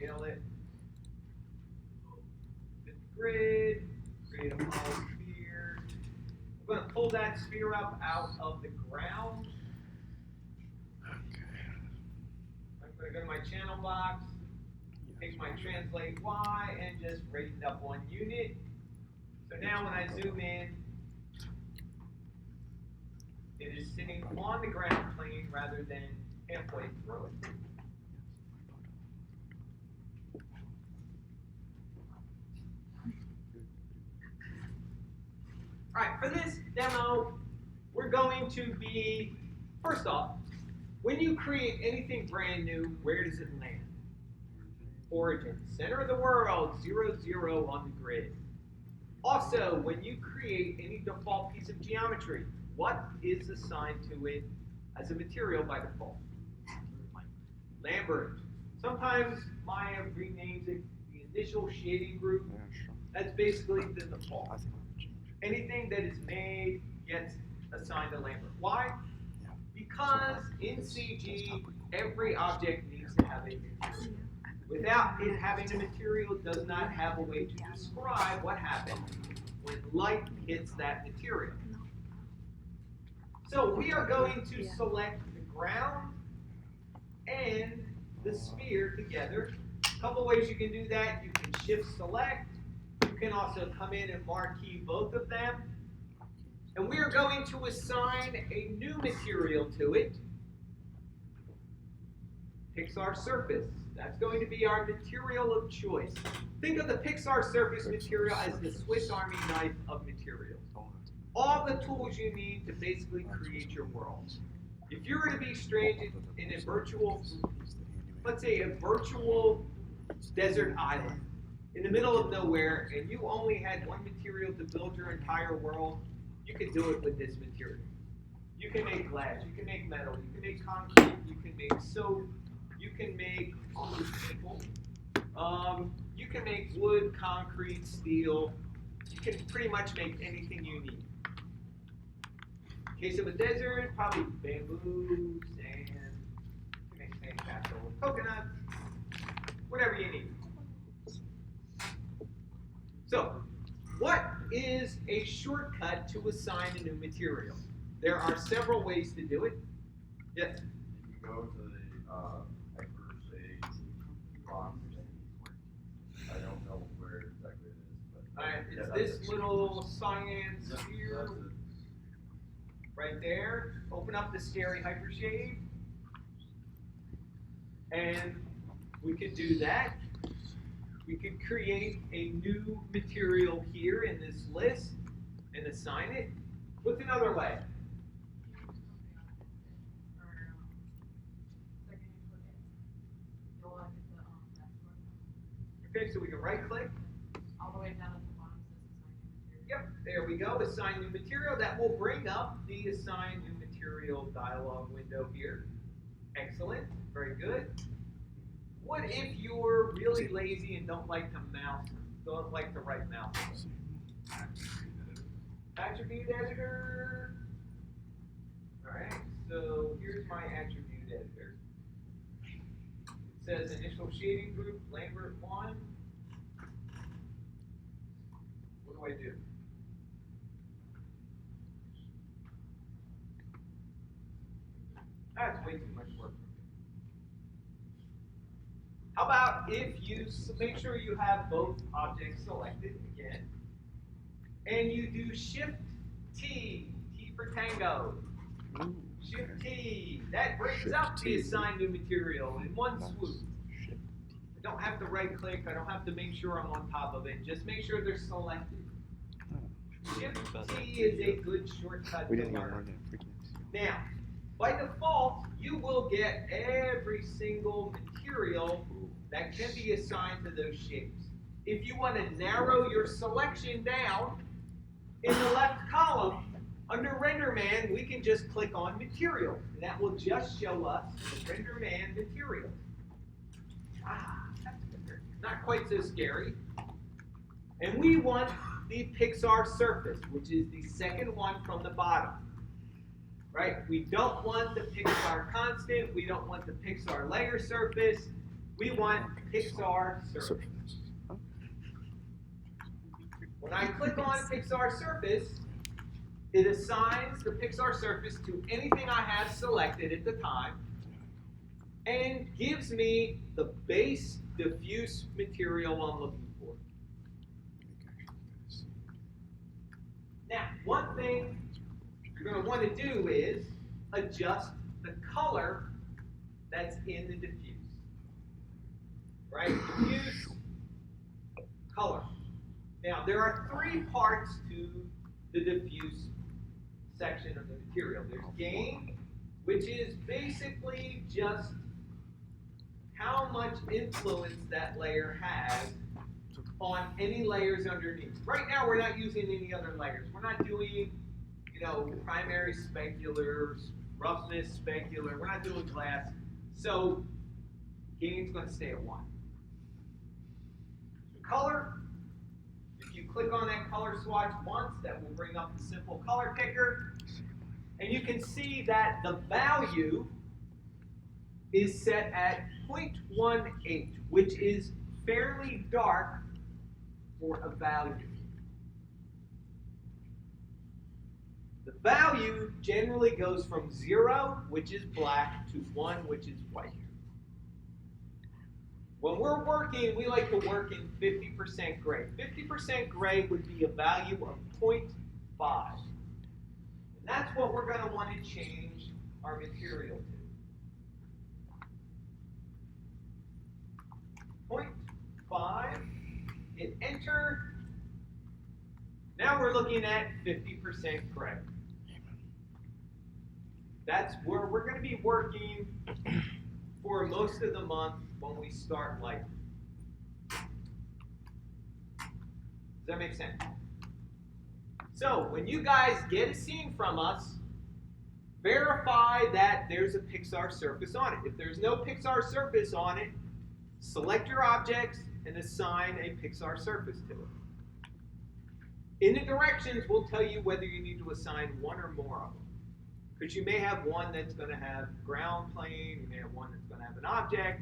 scale it. Fit the grid, create a hollow sphere. I'm going to pull that sphere up out of the ground. I'm going to go to my channel box, take my translate Y, and just raise it up 1 unit. So now when I zoom in, it is sitting on the ground plane rather than halfway through it. All right, for this demo, we're going to be, first off, when you create anything brand new, where does it land? Origin, center of the world, 0, 0 on the grid. Also, when you create any default piece of geometry, what is assigned to it as a material by default? Lambert. Sometimes Maya renames it the initial shading group. That's basically the default. Anything that is made gets assigned a Lambert. Why? Because in CG, every object needs to have a material. Without it having a material, it does not have a way to describe what happens when light hits that material. So we are going to select the ground and the sphere together. A couple ways you can do that. You can shift select. You can also come in and marquee both of them. And we are going to assign a new material to it. Pixar surface. That's going to be our material of choice. Think of the Pixar surface material as the Swiss Army knife of materials. All the tools you need to basically create your world. If you were to be stranded in a virtual, let's say a virtual desert island in the middle of nowhere, and you only had one material to build your entire world, you could do it with this material. You can make glass, you can make metal, you can make concrete, you can make soap, you can make you can make wood, concrete, steel. You can pretty much make anything you need. In case of a desert, probably bamboo, sand, you can make sandcastle with coconuts, whatever you need. So, what is a shortcut to assign a new material? There are several ways to do it. Yes? You go to the box. I don't know where exactly it is, but it's this little cyan sphere right there. Open up the scary hypershade, and we could do that. We could create a new material here in this list and assign it. What's another way? Okay, so we can right click. All the way down at the bottom says assign new material. Yep, there we go, assign new material. That will bring up the assign new material dialog window here. Excellent, very good. What if you're really lazy and don't like to write mouse? Attribute editor. All right, so here's my attribute editor. It says initial shading group, Lambert 1. What do I do? That's way too much work. How about if you make sure you have both objects selected again, and you do Shift T, T for Tango. Shift T. That brings up the assign new material in one swoop. I don't have to right click. I don't have to make sure I'm on top of it. Just make sure they're selected. Shift T is a good shortcut to learn. Now, by default, you will get every single material that can be assigned to those shapes. If you want to narrow your selection down, in the left column, under Render Man, we can just click on Material, and that will just show us the Render Man material. That's not quite so scary. And we want the Pixar surface, which is the second one from the bottom. Right? We don't want the Pixar constant. We don't want the Pixar layer surface. We want Pixar surface. When I click on Pixar surface, it assigns the Pixar surface to anything I have selected at the time and gives me the base diffuse material I'm looking for. Now, one thing you're going to want to do is adjust the color that's in the diffuse. Right? Diffuse, color. Now, there are three parts to the diffuse section of the material. There's gain, which is basically just how much influence that layer has on any layers underneath. Right now, we're not using any other layers. We're not doing, primary speculars, roughness specular. We're not doing glass. So gain's going to stay at 1. Color, if you click on that color swatch once, that will bring up the simple color picker. And you can see that the value is set at 0.18, which is fairly dark for a value. The value generally goes from 0, which is black, to 1, which is white. When we're working, we like to work in 50% gray. 50% gray would be a value of 0.5. And that's what we're going to want to change our material to. 0.5, hit enter. Now we're looking at 50% gray. That's where we're going to be working for most of the month when we start light. Does that make sense? So when you guys get a scene from us, verify that there's a Pixar surface on it. If there's no Pixar surface on it, select your objects and assign a Pixar surface to it. In the directions, we'll tell you whether you need to assign one or more of them. Because you may have one that's going to have ground plane, you may have one that's going to have an object.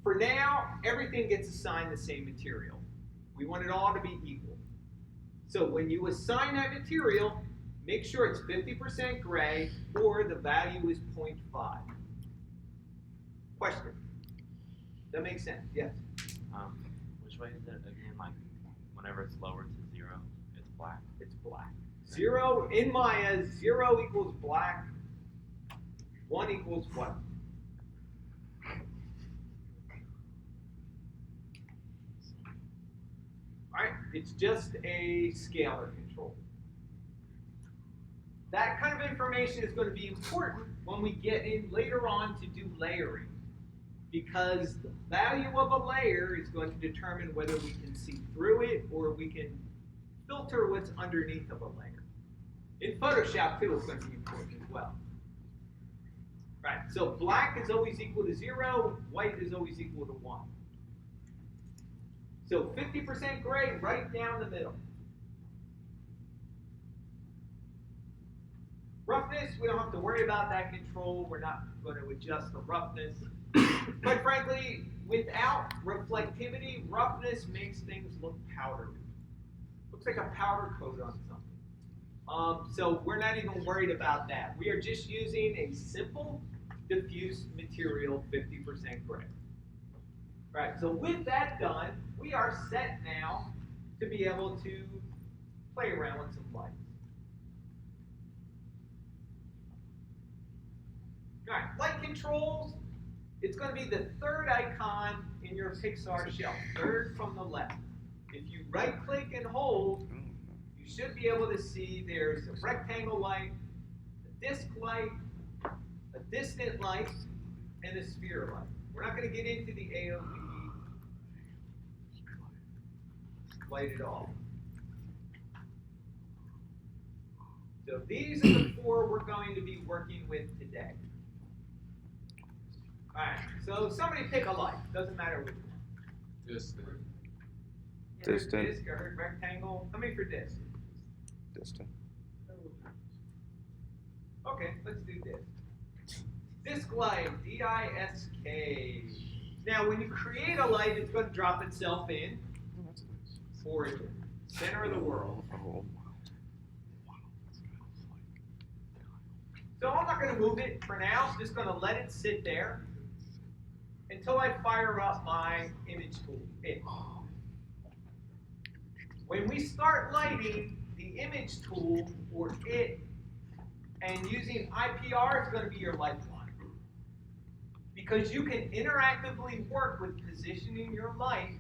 For now, everything gets assigned the same material. We want it all to be equal. So when you assign that material, make sure it's 50% gray or the value is 0.5. Question? That makes sense? Yes? Which way is it again? Like, whenever it's lower to 0, it's black? It's black. 0, in Maya, 0 equals black, 1 equals what? Alright, it's just a scalar control. That kind of information is going to be important when we get in later on to do layering, because the value of a layer is going to determine whether we can see through it or we can filter what's underneath of a layer. In Photoshop, too, it's going to be important as well. Right, so black is always equal to 0, white is always equal to 1. So 50% gray right down the middle. Roughness, we don't have to worry about that control. We're not going to adjust the roughness. Quite frankly, without reflectivity, roughness makes things look powdery. Looks like a powder coat on something. So we're not even worried about that. We are just using a simple diffuse material, 50% gray. Right, so with that done, we are set now to be able to play around with some lights. All right, light controls, it's going to be the third icon in your Pixar shelf, third from the left. If you right-click and hold, you should be able to see there's a rectangle light, a disc light, a distant light, and a sphere light. We're not going to get into the AOV light at all. So these are the 4 we're going to be working with today. All right, so somebody pick a light. Doesn't matter which one. Distant. Distant. Disc, I heard rectangle. How many for disc? Distant. Okay, let's do disc. Disc light, D-I-S-K. Now, when you create a light, it's going to drop itself in origin, center of the world. So I'm not going to move it for now. I'm just going to let it sit there until I fire up my image tool. When we start lighting, the image tool, or it, and using IPR is going to be your lifeline. Because you can interactively work with positioning your light.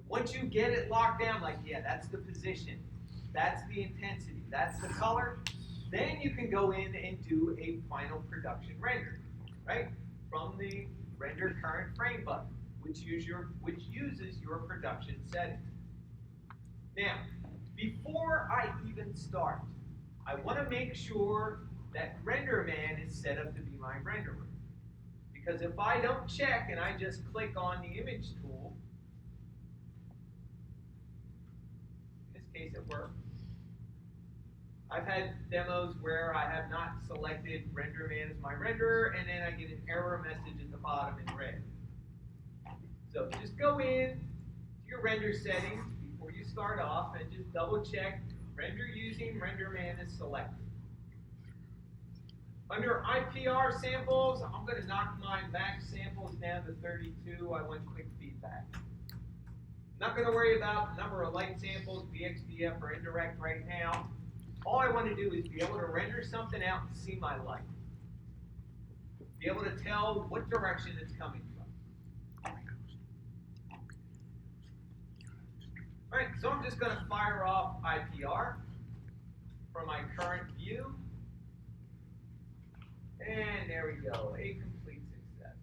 Once you get it locked down, like, yeah, that's the position, that's the intensity, that's the color, then you can go in and do a final production render, right? From the render current frame button, which uses your production setting. Now, before I even start, I want to make sure that RenderMan is set up to be my renderer. Because if I don't check and I just click on the image tool, in this case it works. I've had demos where I have not selected RenderMan as my renderer, and then I get an error message at the bottom in red. So just go in to your render settings before you start off and just double check render using RenderMan is selected. Under IPR samples, I'm going to knock my max samples down to 32. I want quick feedback. Not going to worry about the number of light samples, VXDF or indirect right now. All I want to do is be able to render something out and see my light. Be able to tell what direction it's coming from. All right, so I'm just going to fire off IPR from my current view. And there we go, a complete success.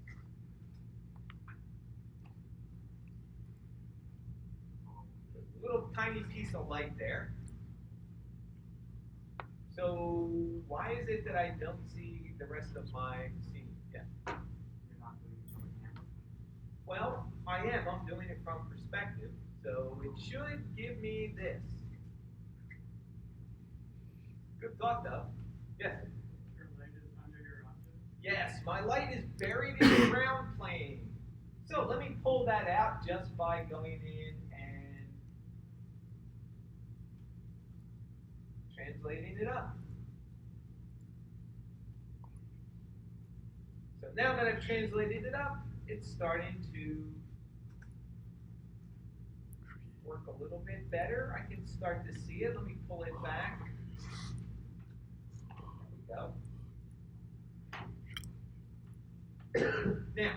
A little tiny piece of light there. So why is it that I don't see the rest of my scene? Yeah. You're not doing it from a camera? Well, I am. I'm doing it from perspective. So it should give me this. Good thought, though. Yes? Your light is under your object? Yes, my light is buried in the ground plane. So let me pull that out just by going in and translating it up. So now that I've translated it up, it's starting to work a little bit better. I can start to see it. Let me pull it back. There we go. Now,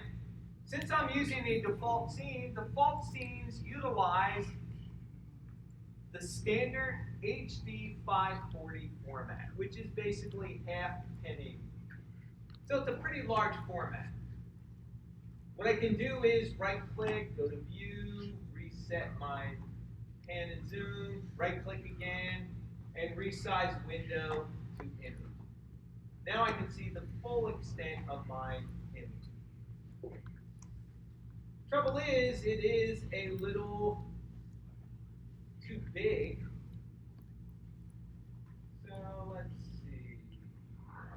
since I'm using a default scene, default scenes utilize the standard HD 540 format, which is basically half 1080. So it's a pretty large format. What I can do is right-click, go to View, reset my pan and zoom, right-click again, and resize window to image. Now I can see the full extent of my image. Trouble is, it is a little too big. So let's see.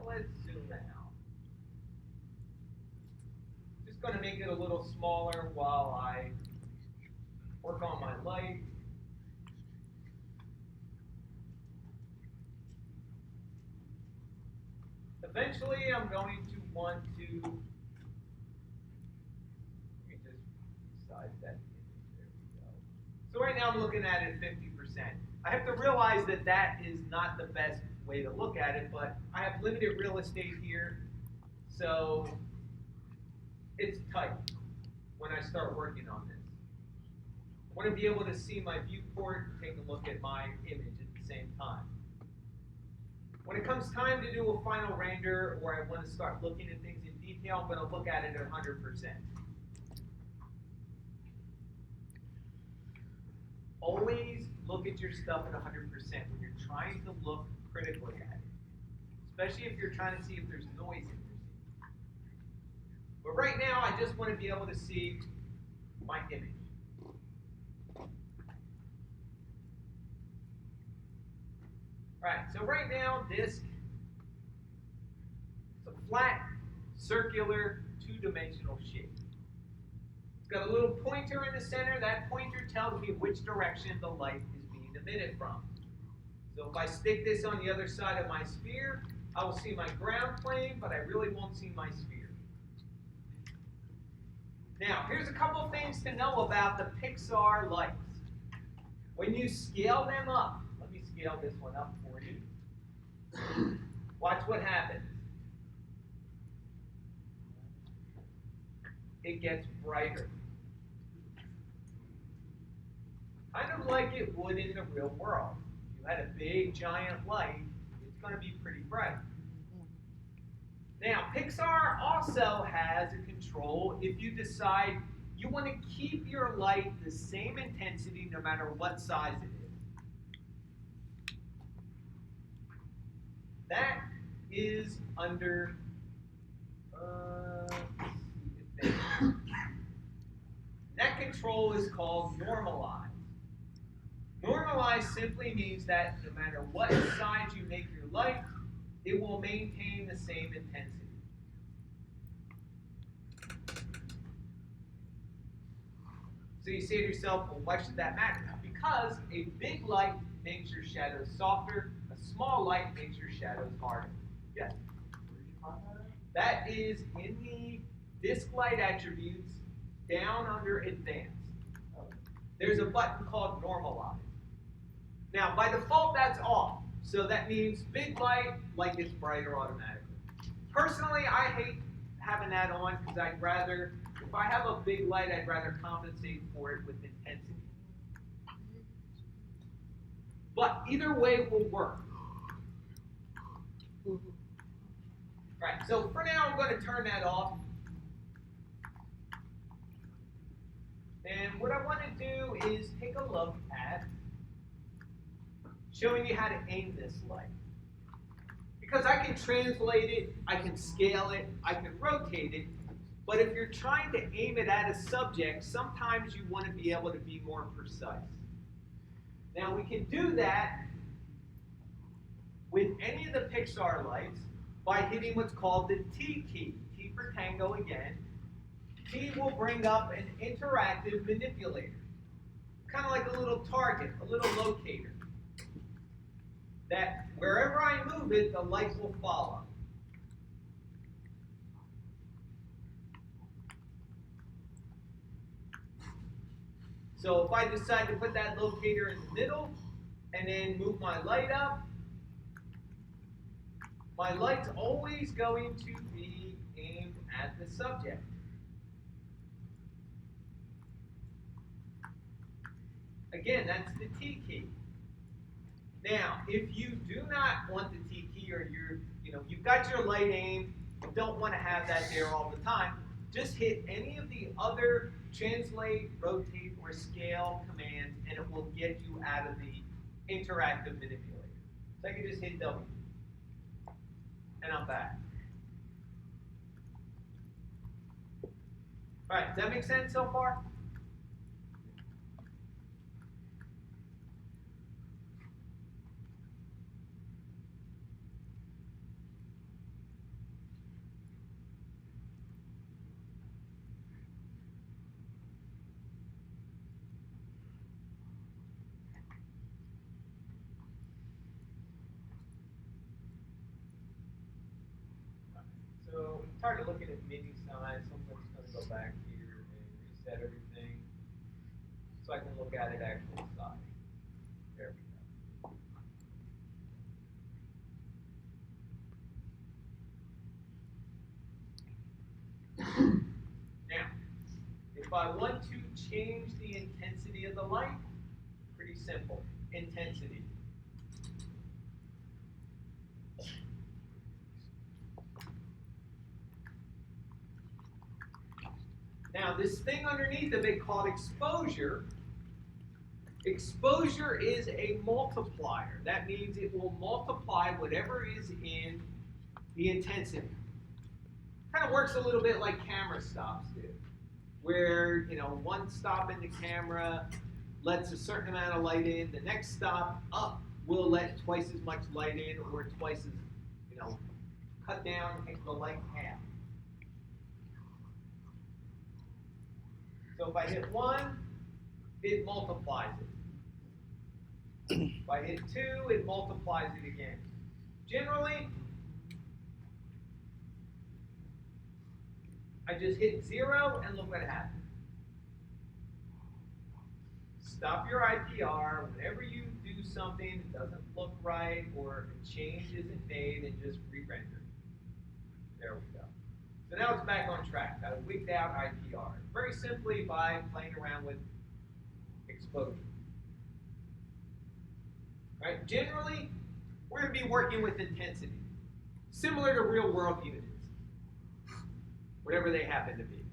Let's zoom out. Just going to make it a little smaller while I work on my light. Eventually, I'm going to want to, let me just resize that image, there we go. So right now I'm looking at it 50%. I have to realize that that is not the best way to look at it, but I have limited real estate here, so it's tight when I start working on this. I want to be able to see my viewport and take a look at my image at the same time. When it comes time to do a final render, or I want to start looking at things in detail, I'm going to look at it at 100%. Always look at your stuff at 100% when you're trying to look critically at it, especially if you're trying to see if there's noise in your scene. But right now, I just want to be able to see my image. Alright, so right now, disk is a flat, circular, two-dimensional shape. It's got a little pointer in the center. That pointer tells me which direction the light is being emitted from. So if I stick this on the other side of my sphere, I will see my ground plane, but I really won't see my sphere. Now, here's a couple of things to know about the Pixar lights. When you scale them up, let me scale this one up for you. Watch what happens. It gets brighter. Kind of like it would in the real world. If you had a big, giant light, it's going to be pretty bright. Now, Pixar also has a control if you decide you want to keep your light the same intensity no matter what size it is. That is under that control is called normalize. Normalize simply means that no matter what size you make your light, it will maintain the same intensity. So you say to yourself, well, why should that matter? Because a big light makes your shadows softer, a small light makes your shadows harder. Yes? That is in the disk light attributes down under advanced. There's a button called normalize. Now, by default, that's off. So that means big light gets brighter automatically. Personally, I hate having that on because I'd rather, if I have a big light, I'd rather compensate for it with intensity. But either way will work. Right, so for now, I'm going to turn that off. And what I want to do is take a look at showing you how to aim this light. Because I can translate it, I can scale it, I can rotate it, but if you're trying to aim it at a subject, sometimes you want to be able to be more precise. Now we can do that with any of the Pixar lights by hitting what's called the T key. T for tango again. T will bring up an interactive manipulator. Kind of like a little target, a little locator. That wherever I move it, the light will follow. So if I decide to put that locator in the middle and then move my light up, my light's always going to be aimed at the subject. Again, that's the T key. Now, if you do not want the T key, or you've got your light aimed, you don't want to have that there all the time, just hit any of the other translate, rotate, or scale commands, and it will get you out of the interactive manipulator. So I can just hit W, and I'm back. All right, does that make sense so far? So it's hard to look at mini size, so I'm just going to go back here and reset everything so I can look at it actual size. There we go. Now, if I want to change the intensity of the light, pretty simple. Intensity. Now, this thing underneath of it called exposure, exposure is a multiplier. That means it will multiply whatever is in the intensity. Kind of works a little bit like camera stops do, where one stop in the camera lets a certain amount of light in, the next stop up will let twice as much light in, or twice as, cut down the light in half. So if I hit 1, it multiplies it. If I hit 2, it multiplies it again. Generally, I just hit 0 and look what happens. Stop your IPR whenever you do something that doesn't look right or a change isn't made, and just re-render. There we go. So now it's back on track. I wigged out IPR very simply by playing around with exposure. Right? Generally, we're going to be working with intensity, similar to real-world units, whatever they happen to be.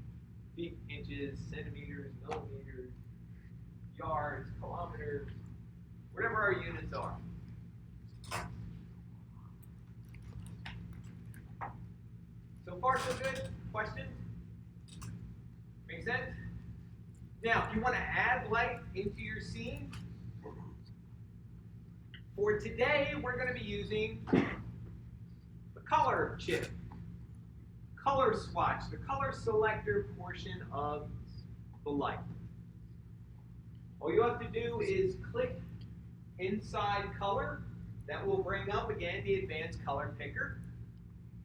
Feet, inches, centimeters, millimeters, yards, kilometers, whatever our units are. So far, so good? Questions? Make sense? Now, if you want to add light into your scene, for today, we're going to be using the color chip, color swatch, the color selector portion of the light. All you have to do is click inside color. That will bring up again the advanced color picker.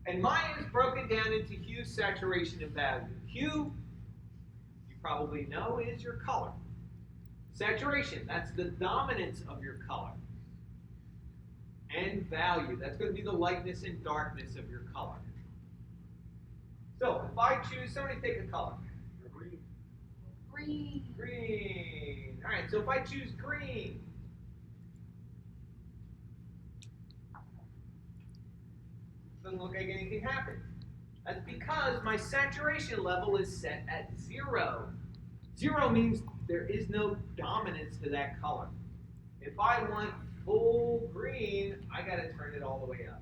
And mine is broken down into hue, saturation, and value. Hue, you probably know, is your color. Saturation, that's the dominance of your color. And value, that's going to be the lightness and darkness of your color. So if I choose, somebody take a color. Green. Green. All right, so if I choose green, doesn't look like anything happened. That's because my saturation level is set at 0. 0 means there is no dominance to that color. If I want full green, I got to turn it all the way up.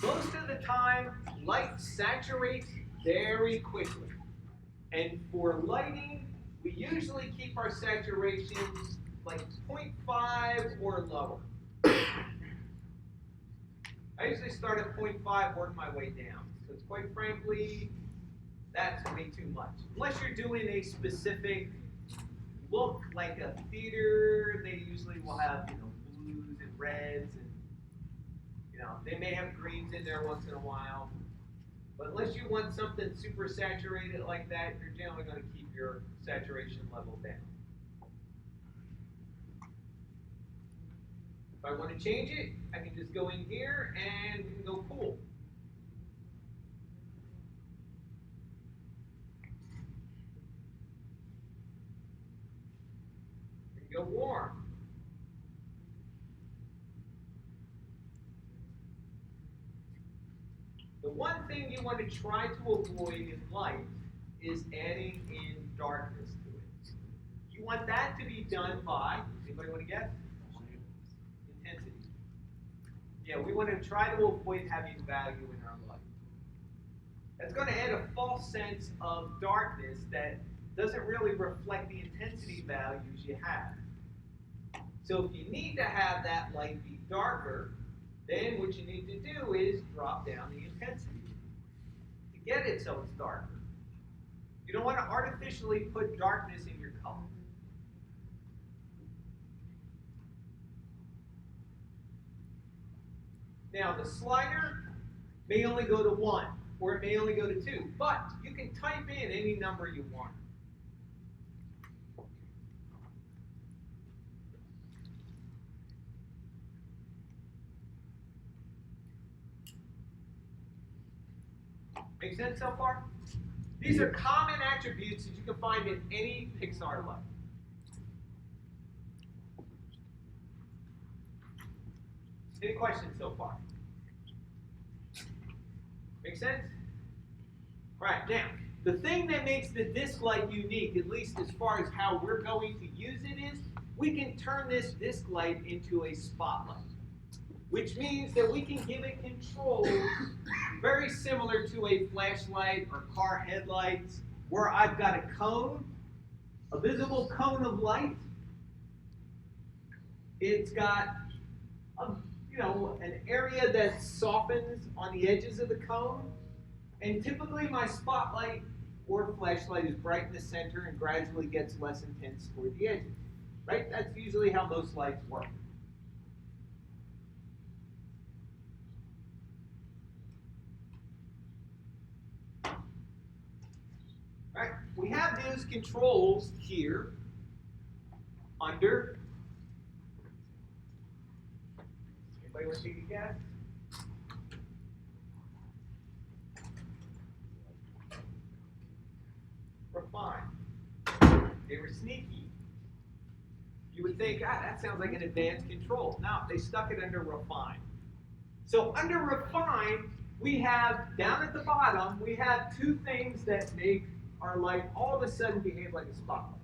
Most of the time, light saturates very quickly. And for lighting, we usually keep our saturations like 0.5 or lower. I usually start at 0.5, work my way down. Because quite frankly, that's way too much. Unless you're doing a specific look like a theater, they usually will have, blues and reds, and they may have greens in there once in a while. But unless you want something super saturated like that, you're generally going to keep your saturation level down. If I want to change it, I can just go in here and we can go cool. We can go warm. The one thing you want to try to avoid in light is adding in darkness to it. You want that to be done by, anybody want to guess? Intensity. Yeah, we want to try to avoid having value in our light. That's going to add a false sense of darkness that doesn't really reflect the intensity values you have. So if you need to have that light be darker, then what you need to do is drop down the intensity to get it so it's darker. You don't want to artificially put darkness in your color. Now the slider may only go to 1, or it may only go to 2, but you can type in any number you want. Make sense so far? These are common attributes that you can find in any Pixar light. Any questions so far? Make sense? All right, now, the thing that makes the disc light unique, at least as far as how we're going to use it, is we can turn this disc light into a spotlight, which means that we can give it controls very similar to a flashlight or car headlights, where I've got a cone, a visible cone of light. It's got an area that softens on the edges of the cone, And typically my spotlight or flashlight is bright in the center and gradually gets less intense toward the edges. Right? That's usually how most lights work. Right? We have those controls here under. Anybody want to take a guess? Refine. They were sneaky. You would think, ah, that sounds like an advanced control. No, they stuck it under refine. So under refine, we have, down at the bottom, we have two things that make our light all of a sudden behave like a spotlight.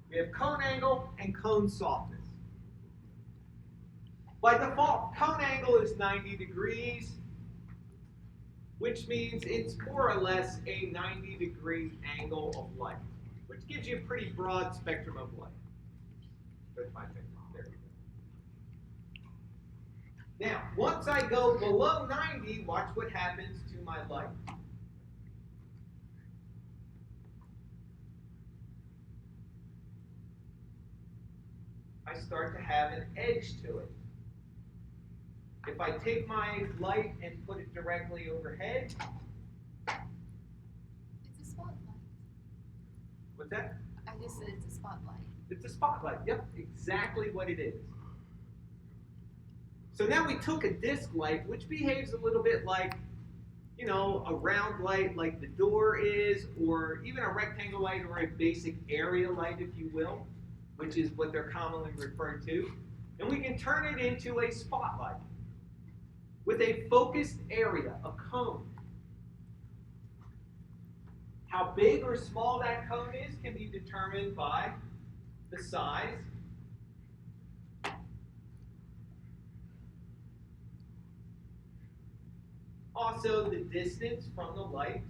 We have cone angle and cone softness. By default, cone angle is 90 degrees, which means it's more or less a 90-degree angle of light, which gives you a pretty broad spectrum of light. There's my finger. There you go. Now, once I go below 90, watch what happens to my light. I start to have an edge to it. If I take my light and put it directly overhead, It's a spotlight. what's that? I just said it's a spotlight. It's a spotlight. Yep, exactly what it is. So now we took a disc light, which behaves a little bit like, you know, a round light like the door is, or even a rectangle light or a basic area light, if you will, which is what they're commonly referred to. And we can turn it into a spotlight with a focused area, a cone. How big or small that cone is can be determined by the size. Also, the distance from the light.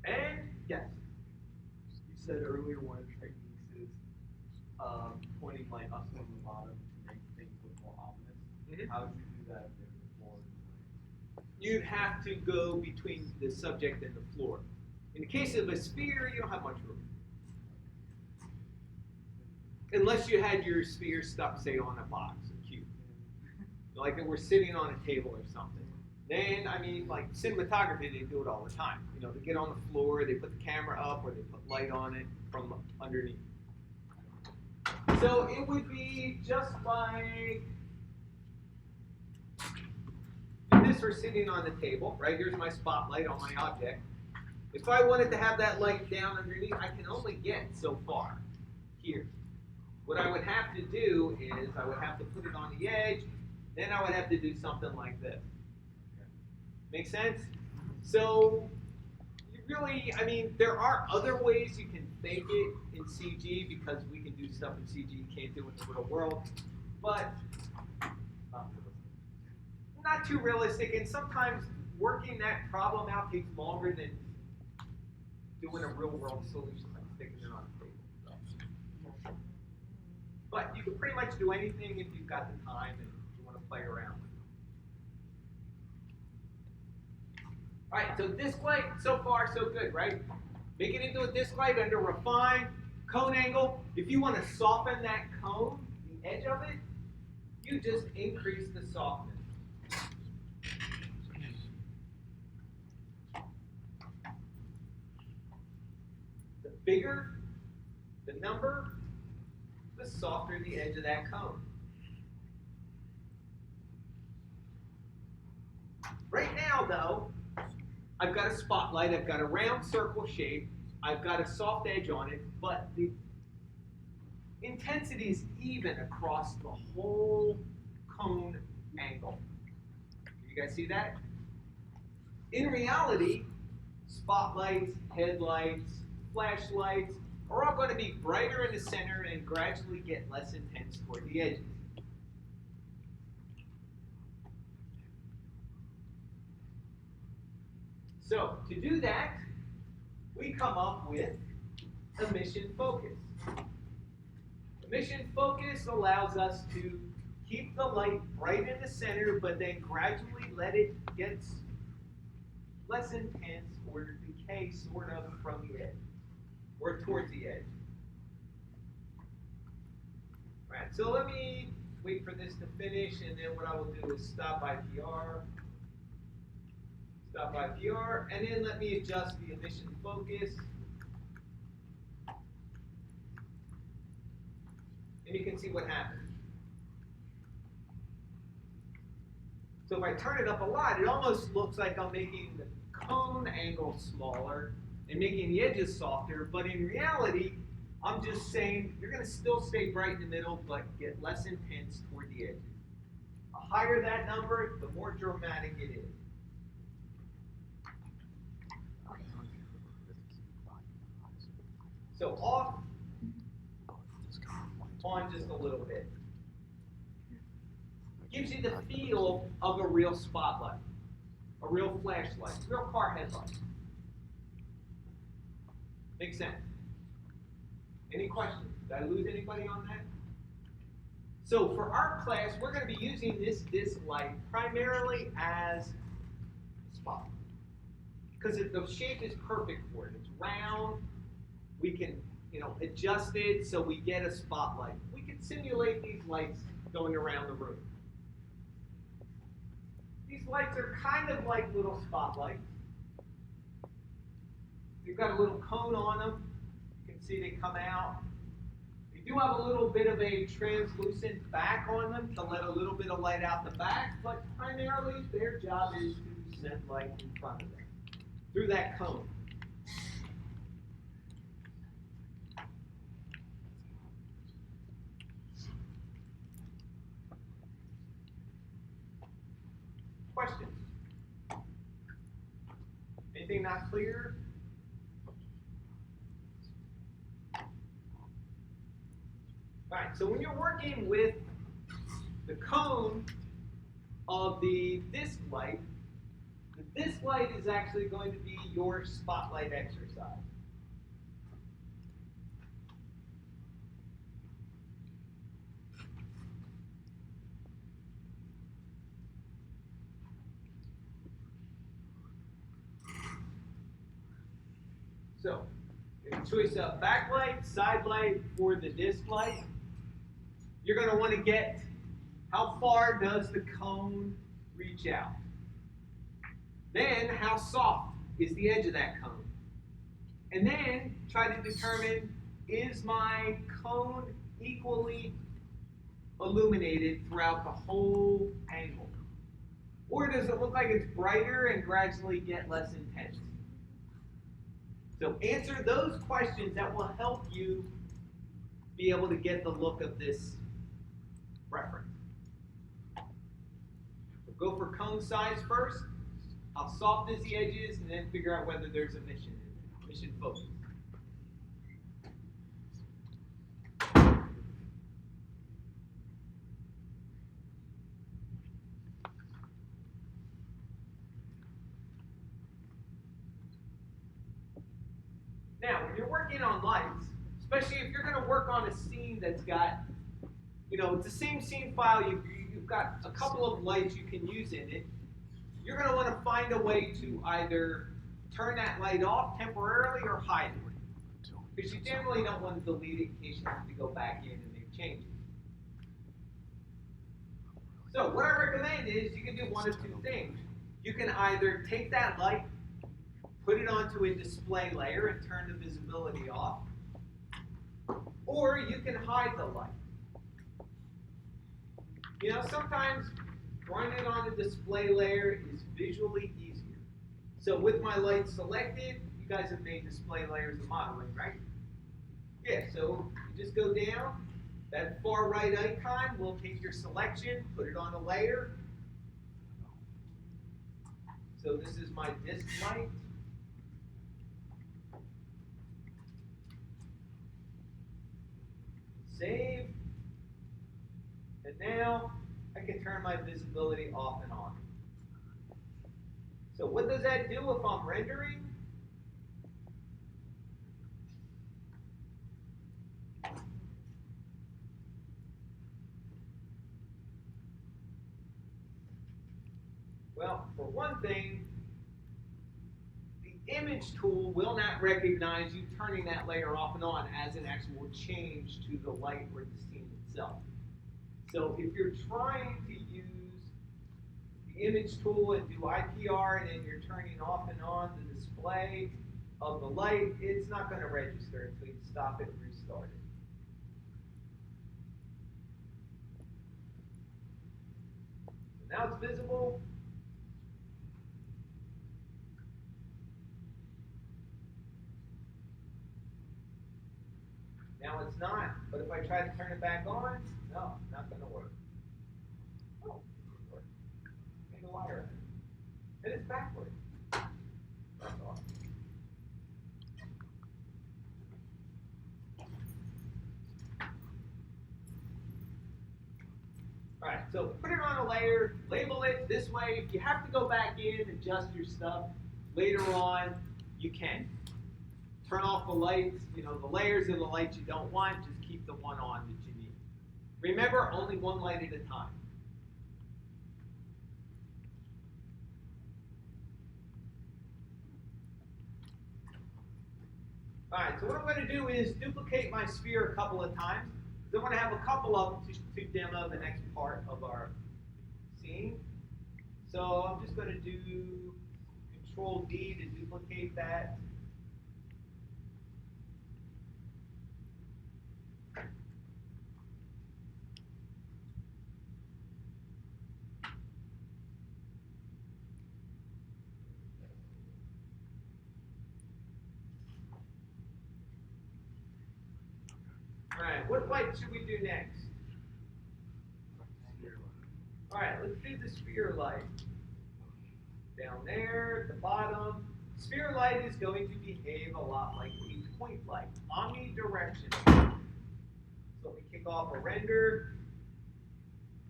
And yes. You said earlier one of the techniques is pointing light up from the bottom to make things look more ominous. Mhm. How would you do that if the floor is You'd have to go between the subject and the floor. In the case of a sphere, you don't have much room. Unless you had your sphere stuck, say, on a box, a cube. Like if we're sitting on a table or something. Then, I mean, like cinematography, they do it all the time. You know, they get on the floor, they put the camera up, or they put light on it from underneath. So it would be just like, if this were sitting on the table, right? Here's my spotlight on my object. If I wanted to have that light down underneath, I can only get so far here. What I would have to do is I would have to put it on the edge, then I would have to do something like this. Make sense? So you really, I mean, there are other ways you can fake it in CG because we can do stuff in CG you can't do in the real world, but not too realistic, and sometimes working that problem out takes longer than doing a real world solution, like sticking it on the table. But you can pretty much do anything if you've got the time and you want to play around with it. All right, so disc light, so far so good, right? Make it into a disc light under refine, cone angle. If you want to soften that cone, the edge of it, you just increase the softness. The bigger the number, the softer the edge of that cone. Right now, though, I've got a spotlight, I've got a round circle shape, I've got a soft edge on it, but the intensity is even across the whole cone angle. You guys see that? In reality, spotlights, headlights, flashlights are all going to be brighter in the center and gradually get less intense toward the edges. So to do that, we come up with emission focus. Emission focus allows us to keep the light bright in the center, but then gradually let it get less intense or decay sort of from the edge, or towards the edge. All right, so let me wait for this to finish, and then what I will do is stop by PR, and then let me adjust the emission focus. And you can see what happens. So if I turn it up a lot, it almost looks like I'm making the cone angle smaller and making the edges softer, but in reality, I'm just saying you're going to still stay bright in the middle, but get less intense toward the edges. The higher that number, the more dramatic it is. So off, on just a little bit. Gives you the feel of a real spotlight, a real flashlight, a real car headlight. Makes sense? Any questions? Did I lose anybody on that? So for our class, we're going to be using this disc light primarily as a spotlight. Because the shape is perfect for it. It's round. We can, adjust it so we get a spotlight. We can simulate these lights going around the room. These lights are kind of like little spotlights. They've got a little cone on them. You can see they come out. They do have a little bit of a translucent back on them to let a little bit of light out the back, but primarily their job is to send light in front of them through that cone. Questions? Anything not clear? All right, so when you're working with the cone of the disc light, the disc light is actually going to be your spotlight exercise. So, choice of backlight, side light for the disc light. You're going to want to get how far does the cone reach out. Then how soft is the edge of that cone. And then try to determine, is my cone equally illuminated throughout the whole angle? Or does it look like it's brighter and gradually get less intense? So answer those questions that will help you be able to get the look of this reference. So go for cone size first. How soft is the edges, and then figure out whether there's emission in it, emission focus. Now, when you're working on lights, especially if you're going to work on a scene that's got, it's the same scene file, you've got a couple of lights you can use in it, you're going to want to find a way to either turn that light off temporarily or hide it. Because you generally don't want to delete it in case you have to go back in and make changes. So what I recommend is you can do one of two things. You can either take that light, put it onto a display layer and turn the visibility off, or you can hide the light. Sometimes running it on a display layer is visually easier. So with my light selected, you guys have made display layers of modeling, right? Yeah, so you just go down, that far right icon will take your selection, put it on a layer. So this is my disc light. Save. And now I can turn my visibility off and on. So what does that do if I'm rendering? Well, for one thing, the image tool will not recognize you turning that layer off and on as an actual change to the light or the scene itself. So if you're trying to use the image tool and do IPR and then you're turning off and on the display of the light, it's not going to register until you stop it and restart it. So now it's visible. Now it's not, but if I try to turn it back on, no, not going to work. Oh, it didn't work. Made a wire. And it's backward. That's off. Alright, so put it on a layer, label it this way. If you have to go back in, adjust your stuff later on, you can. Turn off the lights, the layers of the lights you don't want, just keep the one on that you need. Remember, only one light at a time. Alright, so what I'm going to do is duplicate my sphere a couple of times. I want to have a couple of them to demo the next part of our scene. So I'm just going to do Control D to duplicate that. Alright, what light should we do next? Alright, let's do the sphere light. Down there at the bottom. Sphere light is going to behave a lot like a point light, omnidirectional. So we kick off a render.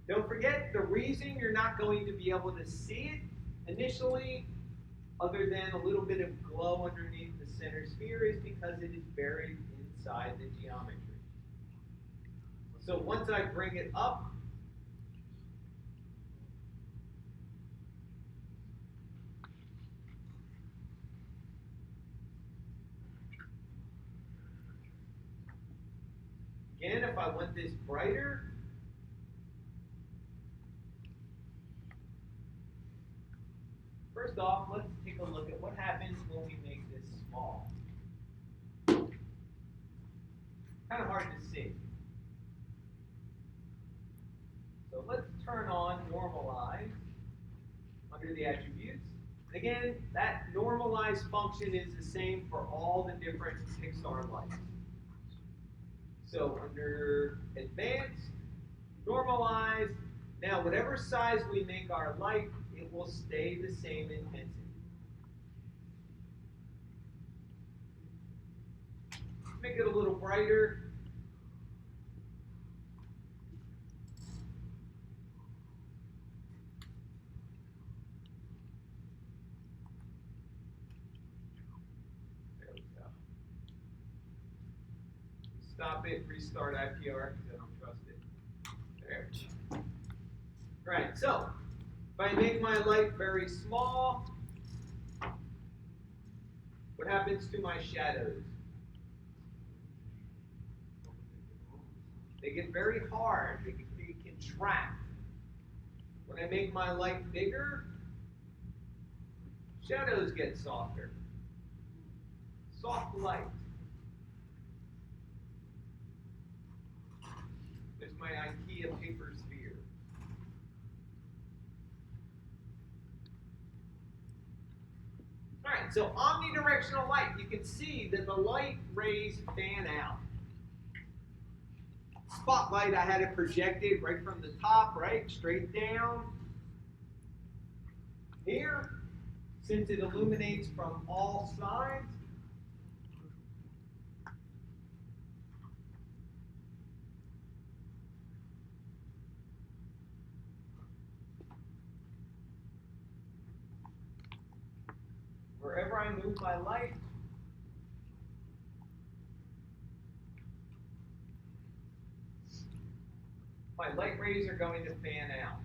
Don't forget, the reason you're not going to be able to see it initially, other than a little bit of glow underneath the center sphere, is because it is buried inside the geometry. So once I bring it up, again, if I want this brighter, first off, let's take a look at what happens when we make this small. Kind of hard to see. So let's turn on normalize under the attributes. And again, that normalize function is the same for all the different Pixar lights. So under advanced, normalize, now whatever size we make our light, it will stay the same intensity. Make it a little brighter. Stop it, restart IPR because I don't trust it. There. Right, so if I make my light very small, what happens to my shadows? They get very hard, they contract. When I make my light bigger, shadows get softer. Soft light. There's my IKEA paper sphere. Alright, so omnidirectional light. You can see that the light rays fan out. Spotlight, I had it projected right from the top, right, straight down. Here, since it illuminates from all sides, wherever I move my light, my light rays are going to fan out.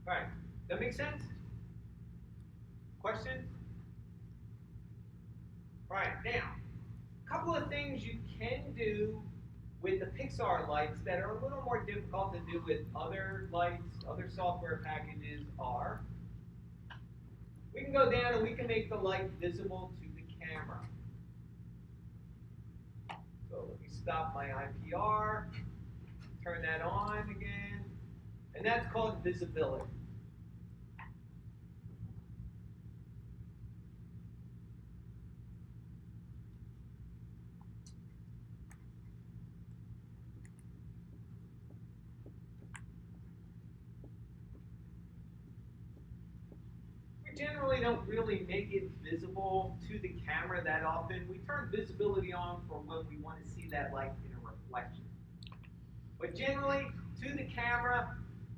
All right, that makes sense? Question? All right, now, a couple of things you can do with the Pixar lights that are a little more difficult to do with other lights, other software packages are, we can go down and we can make the light visible to the camera. So let me stop my IPR, turn that on again, and that's called visibility. We generally don't really make it visible to the camera that often. We turn visibility on for when we want to see that light in a reflection. But generally, to the camera,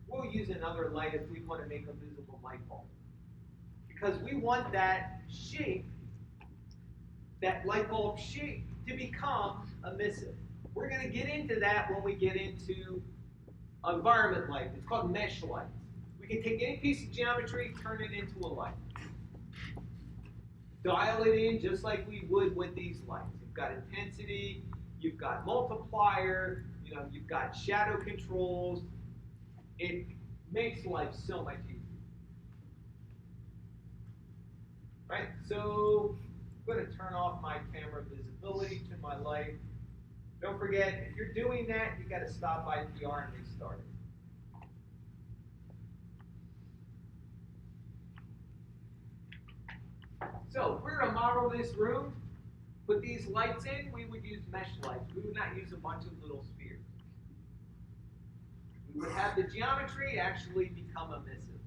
we'll use another light if we want to make a visible light bulb. Because we want that shape, that light bulb shape, to become emissive. We're going to get into that when we get into environment light. It's called mesh lights. We can take any piece of geometry, turn it into a light. Dial it in just like we would with these lights. You've got intensity, you've got multiplier, you've got shadow controls. It makes life so much easier. Right? So I'm going to turn off my camera visibility to my light. Don't forget, if you're doing that, you've got to stop IPR and restart it. So if we were to model this room, put these lights in, we would use mesh lights. We would not use a bunch of little spheres. We would have the geometry actually become emissive.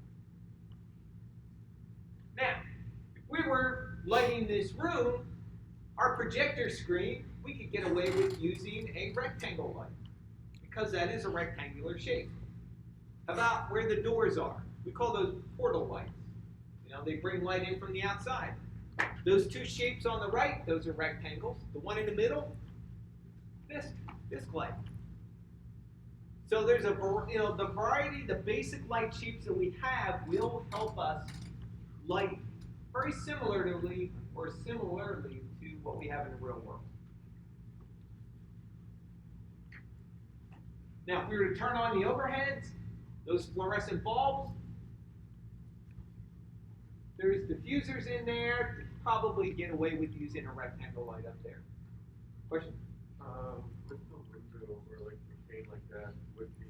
Now, if we were lighting this room, our projector screen, we could get away with using a rectangle light because that is a rectangular shape. How about where the doors are? We call those portal lights. They bring light in from the outside. Those two shapes on the right, those are rectangles. The one in the middle, this light. So there's the variety, the basic light shapes that we have will help us light very similarly to what we have in the real world. Now, if we were to turn on the overheads, those fluorescent bulbs, there's diffusers in there to probably get away with using a rectangle light up there. Question? With the window or like the pane like that, with the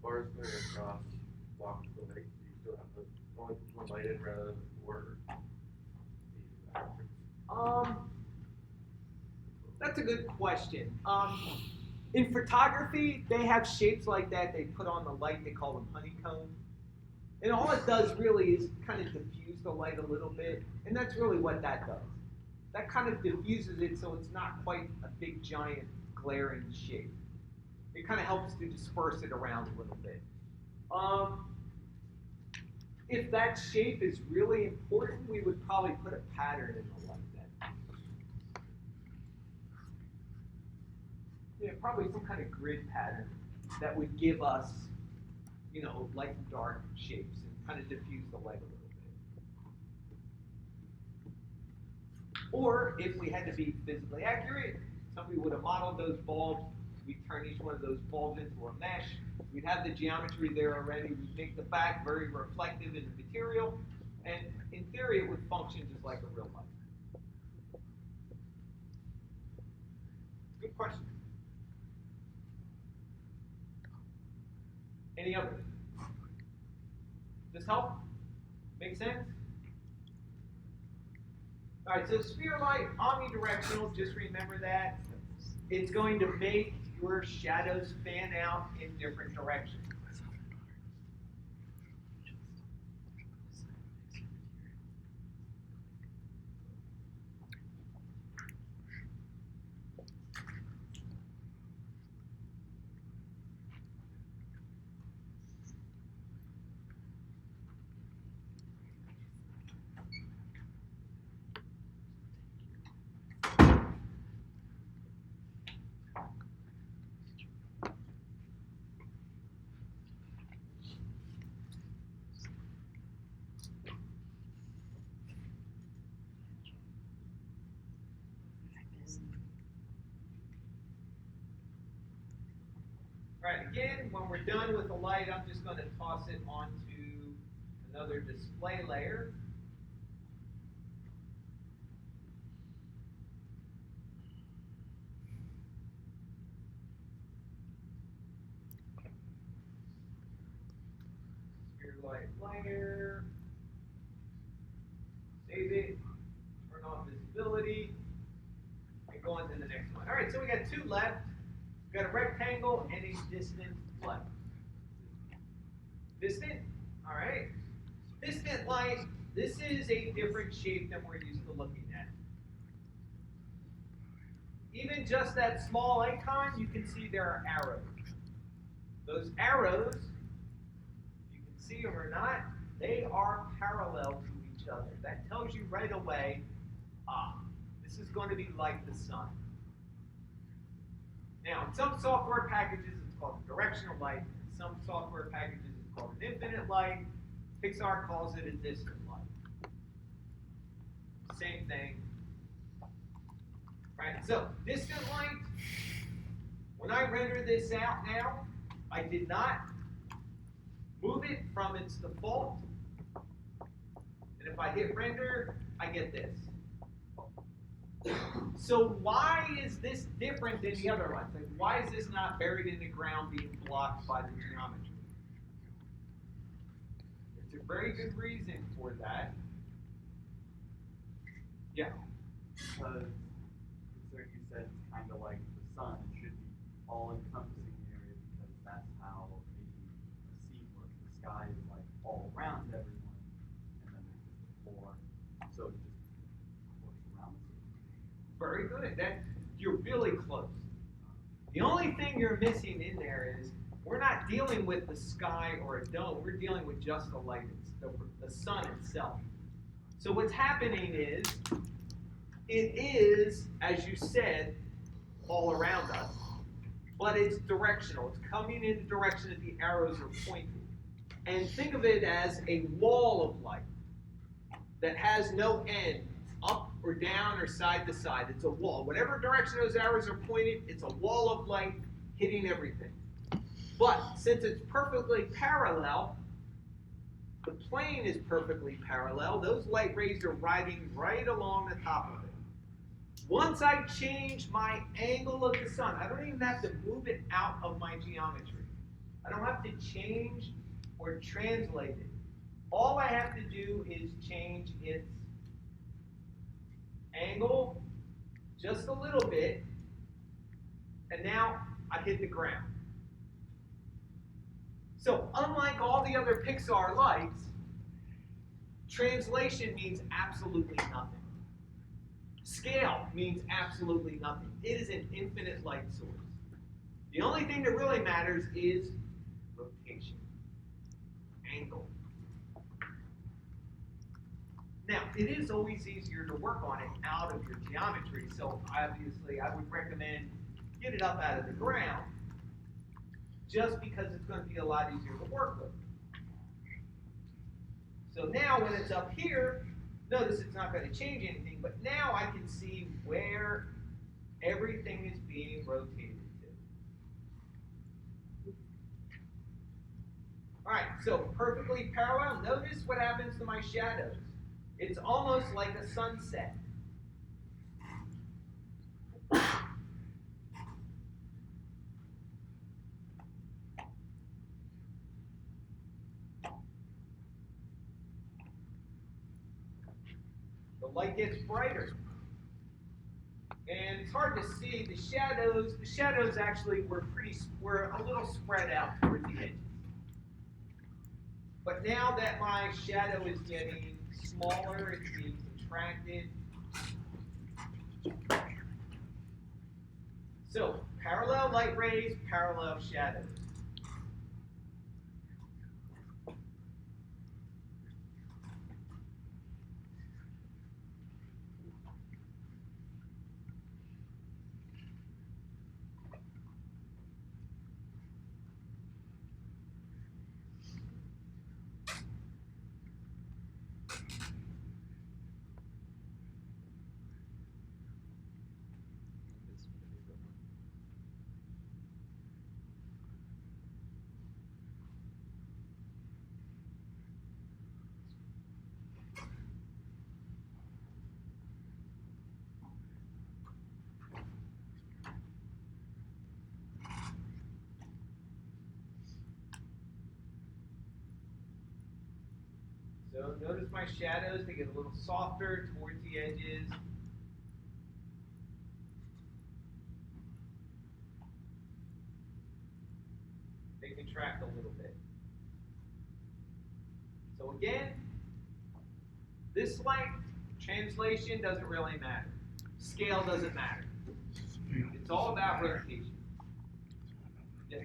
bars going across block the light, so you still have the one light in rather than four. That's a good question. In photography, they have shapes like that. They put on the light. They call them honeycombs. And all it does really is kind of diffuse the light a little bit, and that's really what that does. That kind of diffuses it so it's not quite a big, giant, glaring shape. It kind of helps to disperse it around a little bit. If that shape is really important, we would probably put a pattern in the light then. Yeah, probably some kind of grid pattern that would give us light and dark shapes and kind of diffuse the light a little bit. Or if we had to be physically accurate, somebody would have modeled those bulbs. We'd turn each one of those bulbs into a mesh. We'd have the geometry there already. We'd make the back very reflective in the material. And in theory, it would function just like a real light. Good question. Any others? Does this help? Make sense? All right, so sphere light, omnidirectional, just remember that. It's going to make your shadows fan out in different directions. All right, again, when we're done with the light, I'm just going to toss it onto another display layer. Sphere light layer. Save it. Turn off visibility. And go on to the next one. All right, so we got two left. We've got a rectangle and a distant light. Distant, all right. Distant light, this is a different shape than we're used to looking at. Even just that small icon, you can see there are arrows. Those arrows, you can see them or not, they are parallel to each other. That tells you right away, this is going to be like the sun. Now, in some software packages, it's called a directional light. In some software packages, it's called an infinite light. Pixar calls it a distant light. Same thing. Right, so distant light, when I render this out now, I did not move it from its default. And if I hit render, I get this. So why is this different than the other ones? Like, why is this not buried in the ground being blocked by the geometry? There's a very good reason for that. Yeah. Because considering you said it's kind of like the sun, it should be all-encompassing area because that's how a scene works. The sky is like all around everyone, and then there's just the floor, so it just works around the scene. Very good. That you're really close. The only thing you're missing in there is we're not dealing with the sky or a dome. We're dealing with just the light, the sun itself. So what's happening is it is, as you said, all around us, but it's directional. It's coming in the direction that the arrows are pointing. And think of it as a wall of light that has no end, up or down or side to side. It's a wall. Whatever direction those arrows are pointed, it's a wall of light hitting everything. But since it's perfectly parallel, the plane is perfectly parallel, those light rays are riding right along the top of it. Once I change my angle of the sun, I don't even have to move it out of my geometry. I don't have to change or translate it. All I have to do is change its angle just a little bit, and now I hit the ground. So unlike all the other Pixar lights, translation means absolutely nothing. Scale means absolutely nothing. It is an infinite light source. The only thing that really matters is rotation, angle. Now, it is always easier to work on it out of your geometry, so obviously I would recommend get it up out of the ground, just because it's going to be a lot easier to work with. So now when it's up here, notice it's not going to change anything, but now I can see where everything is being rotated to. All right, so perfectly parallel. Notice what happens to my shadows. It's almost like a sunset. The light gets brighter. And it's hard to see the shadows. The shadows actually were a little spread out towards the edges. But now that my shadow is getting smaller, it's being contracted. So, parallel light rays, parallel shadows. So notice my shadows, they get a little softer towards the edges. They contract a little bit. So again, this length, translation doesn't really matter. Scale doesn't matter. It's all about rotation. Yes.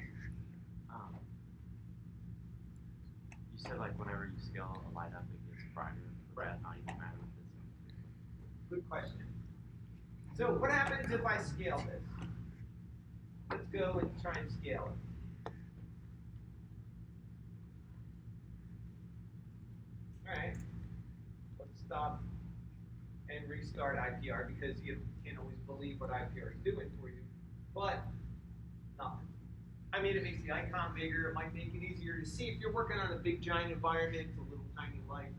You said like whenever you scale a light up, it gets brighter. Does that not even matter with this? Good question. So what happens if I scale this? Let's go and try and scale it. Alright. Let's stop and restart IPR because you can't always believe what IPR is doing for you. But nothing. I mean, it makes the icon bigger. It might make it easier to see. If you're working on a big giant environment, it's a little tiny light.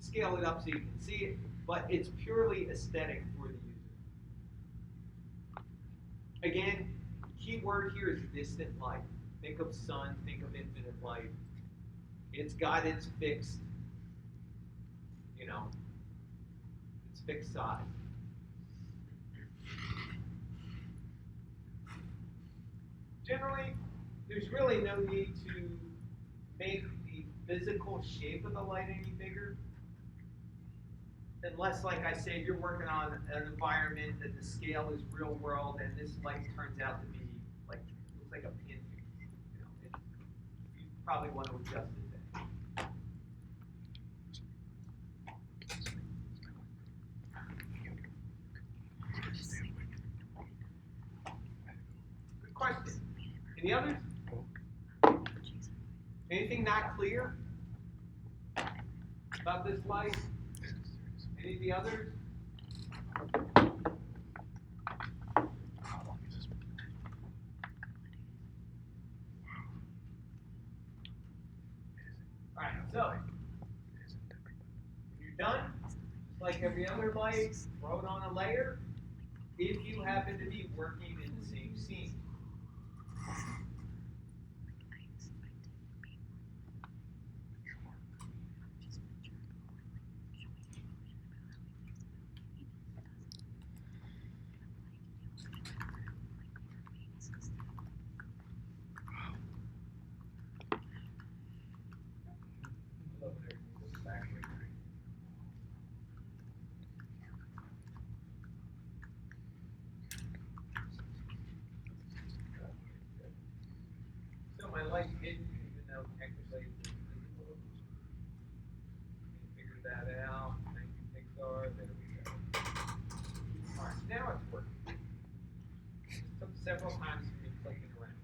Scale it up so you can see it. But it's purely aesthetic for the user. Again, key word here is distant light. Think of sun, think of infinite light. It's got its fixed, its fixed size. Generally, there's really no need to make the physical shape of the light any bigger. Unless, like I said, you're working on an environment that the scale is real world and this light turns out to be like, looks like a pin. You probably want to adjust it then. Good question. Any others? Anything not clear about this light? Any of the others? Alright, so when you're done, just like every other light, throw it on a layer if you happen to be working in the same scene. So my light's hidden, even though technically it's invisible. Figure that out. Thank you, Pixar. There we go. Alright, now it's working. It took several times for me clicking around.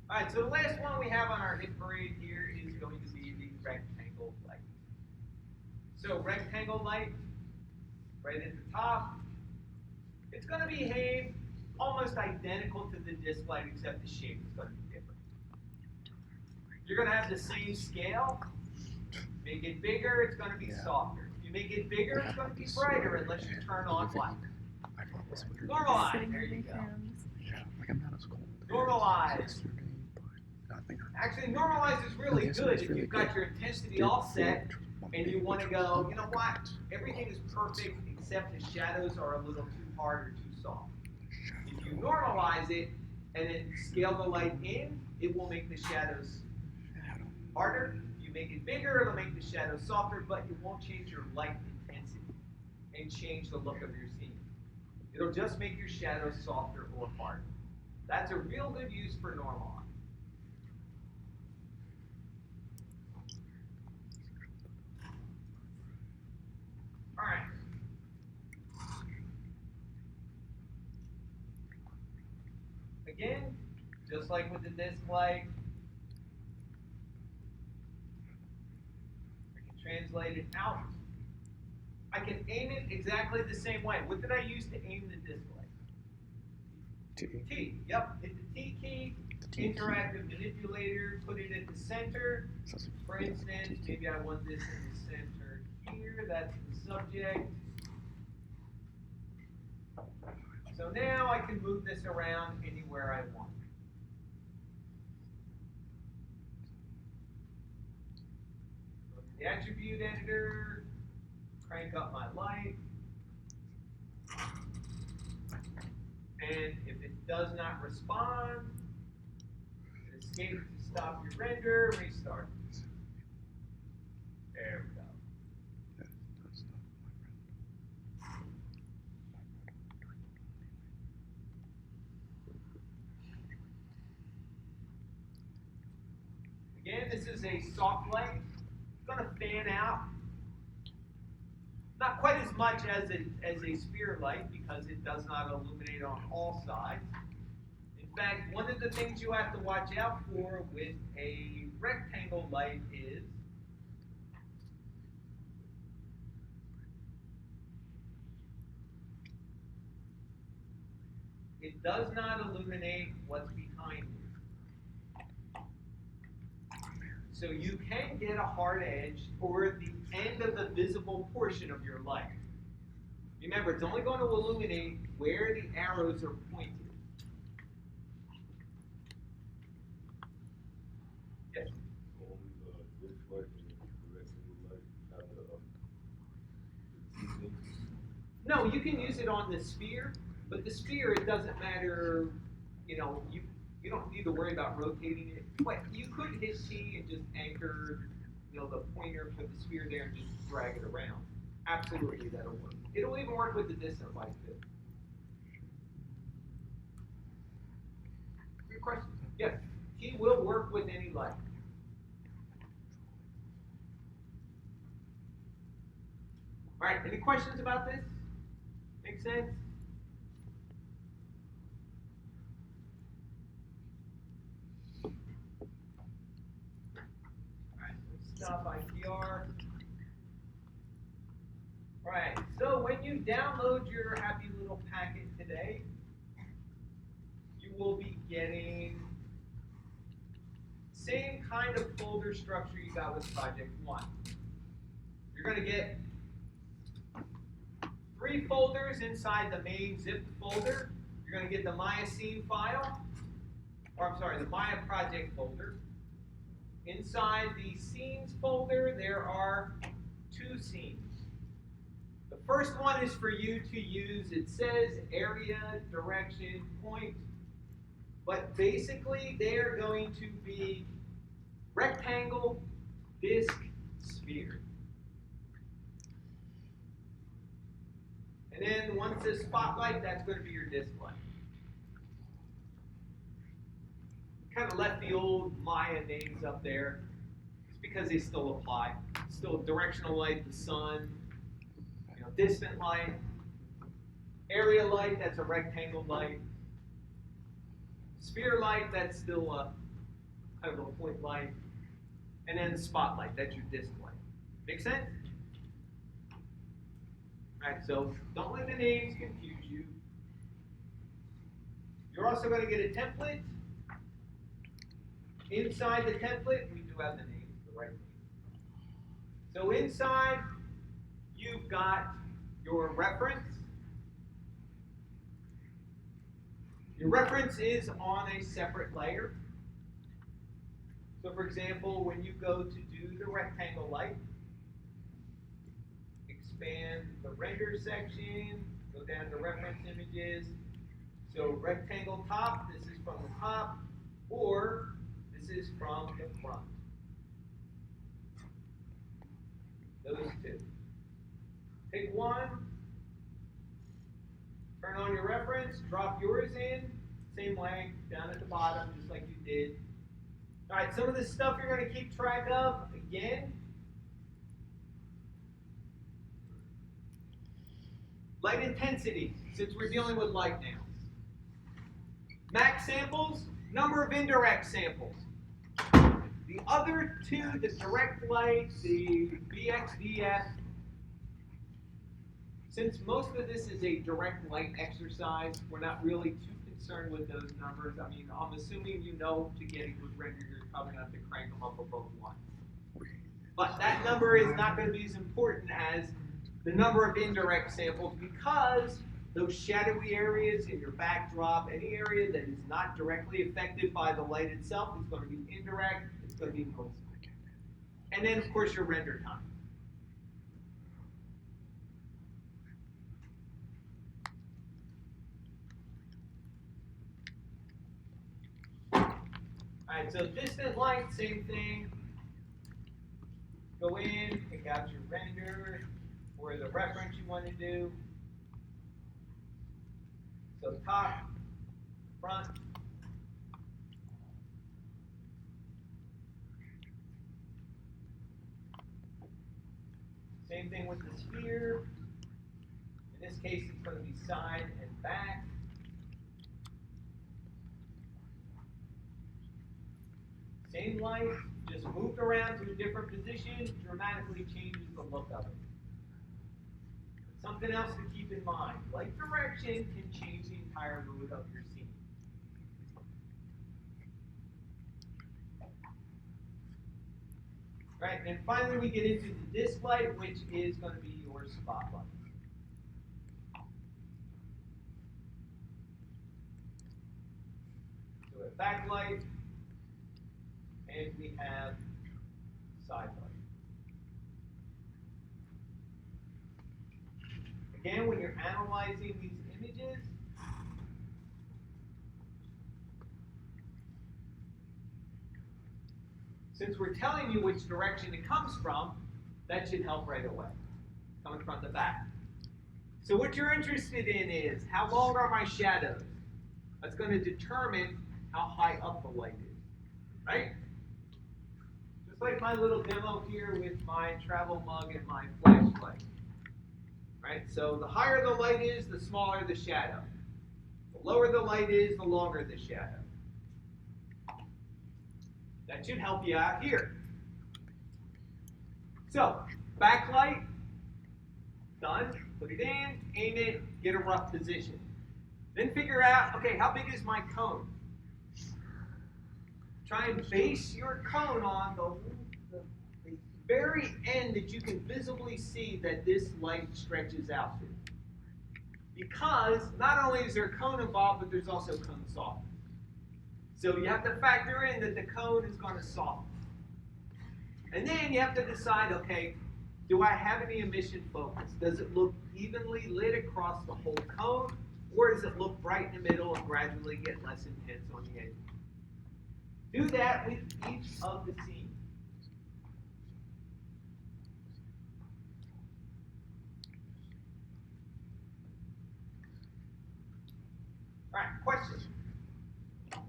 Alright, so the last one we have on our hit parade here is going to be the rectangle light. So rectangle light, right at the top. It's going to behave almost identical to the disc light, except the shape is going to be different. You're going to have the same scale. Make it bigger, it's going to be softer. If you make it bigger, it's going to be brighter unless you turn on black. Normalize. There you go. Yeah, like I'm not as cold. Normalize. Actually, normalize is really good if you've got your intensity all set and you want to go, you know what? Everything is perfect except the shadows are a little too hard or too soft. If you normalize it and then scale the light in, it will make the shadows harder. If you make it bigger, it'll make the shadows softer, but it won't change your light intensity and change the look of your scene. It'll just make your shadows softer or harder. That's a real good use for normalize. All right. Again, just like with the disc light, I can translate it out. I can aim it exactly the same way. What did I use to aim the disc light? T. Yep. Hit the T key. Interactive manipulator. Put it at the center. For instance, maybe I want this in the center here. That's the subject. So now I can move this around anywhere I want. Go to the attribute editor, crank up my light, and if it does not respond, escape to stop your render, restart. There we go. Again, this is a soft light. It's going to fan out. Not quite as much as a sphere light because it does not illuminate on all sides. In fact, one of the things you have to watch out for with a rectangle light is it does not illuminate what's behind you. So you can get a hard edge or the end of the visible portion of your light. Remember, it's only going to illuminate where the arrows are pointed. Yes? No, you can use it on the sphere, but the sphere, it doesn't matter, you don't need to worry about rotating it. But you could hit T and just anchor, the pointer for the sphere there and just drag it around. Absolutely, that'll work. It'll even work with the distant light too. Good question. Yes, T will work with any light. All right, any questions about this? Make sense? Stop IPR. Alright, so when you download your happy little packet today, you will be getting same kind of folder structure you got with Project 1. You're going to get 3 folders inside the main zipped folder. You're going to get the Maya scene file, the Maya project folder. Inside the scenes folder, there are 2 scenes. The first one is for you to use. It says area, direction, point, but basically they are going to be rectangle, disc, sphere. And then once it says spotlight, that's going to be your disc light. Kind of left the old Maya names up there. It's because they still apply. Still directional light, the sun, distant light, area light, that's a rectangle light. Sphere light, that's still a kind of a point light. And then spotlight, that's your disc light. Make sense? All right, so don't let the names confuse you. You're also going to get a template. Inside the template, we do have the names, the right names. So inside, you've got your reference. Your reference is on a separate layer. So for example, when you go to do the rectangle light, expand the render section, go Go down to reference images. So rectangle top, this is from the top, or this is from the front. Those two. Pick one, turn on your reference, drop yours in, same way, down at the bottom, just like you did. All right, some of this stuff you're going to keep track of, again. Light intensity, since we're dealing with light now. Max samples, number of indirect samples. The other two, the direct light, the BXDF, since most of this is a direct light exercise, we're not really too concerned with those numbers. I mean, I'm assuming you know to get a good render, you're probably going to have to crank them up above 1. But that number is not going to be as important as the number of indirect samples, because those shadowy areas in your backdrop, any area that is not directly affected by the light itself, is going to be indirect, it's going to be mostly. And then, of course, your render time. Alright, so distant light, same thing. Go in, pick out your render, or the reference you want to do. So top, front. Same thing with the sphere. In this case, it's going to be side and back. Same light, just moved around to a different position, dramatically changes the look of it. Something else to keep in mind, light direction can change the entire mood of your scene. Right, and finally we get into the disk light, which is going to be your spotlight. So we have backlight, and we have side light. Again, when you're analyzing these images, since we're telling you which direction it comes from, that should help right away, coming from the back. So what you're interested in is, how long are my shadows? That's going to determine how high up the light is, right? Just like my little demo here with my travel mug and my flashlight. Right? So the higher the light is, the smaller the shadow. The lower the light is, the longer the shadow. That should help you out here. So, backlight, done. Put it in, aim it, get a rough position. Then figure out, okay, how big is my cone? Try and base your cone on the very end that you can visibly see that this light stretches out to. Because not only is there a cone involved, but there's also cone softness. So you have to factor in that the cone is going to soften. And then you have to decide, okay, do I have any emission focus? Does it look evenly lit across the whole cone? Or does it look bright in the middle and gradually get less intense on the edges? Do that with each of the scenes. All right, questions? You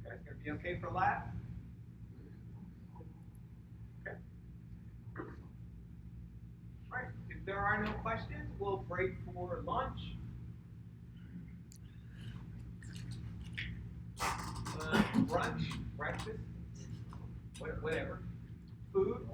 guys gonna be okay for a lap? Okay. All right, if there are no questions, we'll break for lunch. Brunch, breakfast, whatever, food.